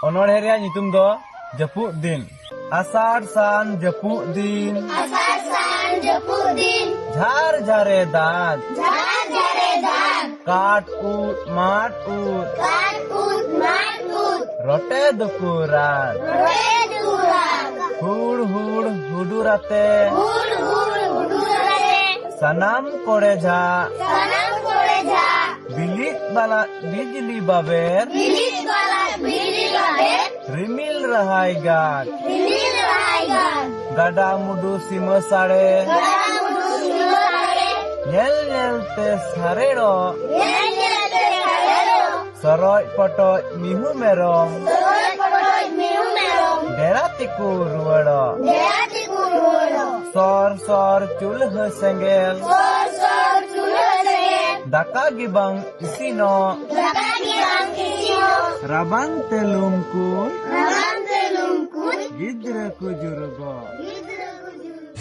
Onor heria nyutum do Japuk din. Asar san Japuk din. Asar san Japuk din. Jhar jhare dad. Jhar jhare dad. Kat ut mat ut. Kat ut mat ut. Rote dukurat. Rote dukurat. Hur hur hudurate. Hur hur hudurate. Sanam kore jha. Sanam kore jha. Bilik balat bijli baber. Bilik balat bijli baber. Rimil rahai gad. Rimil rahai gad. Gada mudu sima sare. Gada mudu sima sare. Nyel nyel te sarero. Nyel nyel te sarero. Soroj potoj mihu merom. Soroj potoj mihu merom. Dera tiku ruwado. Dera tiku ruwado. Sor sor chulha senggel. Sor sor chulha senggel. Daka gibang isino. Daka gibang isino. Rabang telumkun. Rabang telumkun. Gidra kujurugo. Gidra kujurugo.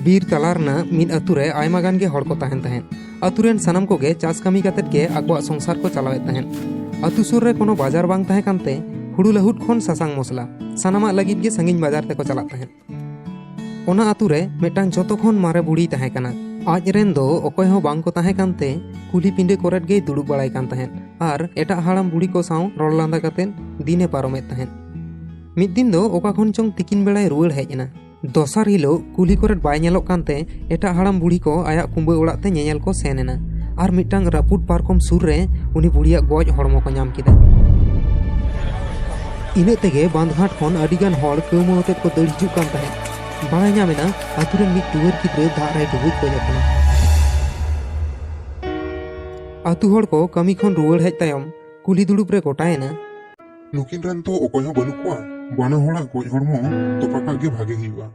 बीर तलारना मिद अतुरे आयमा गान गे हड़ को तहन तहन अतुरेन सनम को गे चास कमी कतेत गे आगवा संसार को चलावेत तहन अतु सुर रे कोनो बाजार बांग तहे कानते हुडु लहुट खन सासांग मसला सानामा लगित गे संगिन बाजार ते को चला तहन ओना अतुरे मेटांग जतो खन मारे बुढ़ी तहे काना आज रेन दो ओकोय हो बांग को तहे कानते कुली पिंडे कोरेट गे दुड़ुब बड़ाय कान तहन आर एटा हाड़ाम बुढ़ी को साव रोल लांदा कतेन दिने पारोमेत तहन मिद दिन दो ओका खन चोंग तिकिन बेड़ाय रुवाड़ हेजना दोसार हिलो कुली कोरेट बाय नेलोक कानते एटा हाड़ाम बुढ़ी को आया कुंबे ओड़ाग ते नेनेल को सेनेना आर मिटांग रापुट पारकम सुर रे उनी बुढ़िया गज हड़मो को नाम किदा इने तेगे बांधघाट खन अडिगान हड़ कौमते को दड़ हिजुग कान तहे बाय नामेना आतुरेन मिद टुवर गिद्रे दाग रे डुबुज को जतना आतु हड़ को कमी खन रुवाड़ हेज तायम कुली दुड़ुब रे गोटायना नुकिन रन तो ओकोय हो बनु कोआ बाना होड़ा गज हड़मो तोपाका गे भागे हिवा।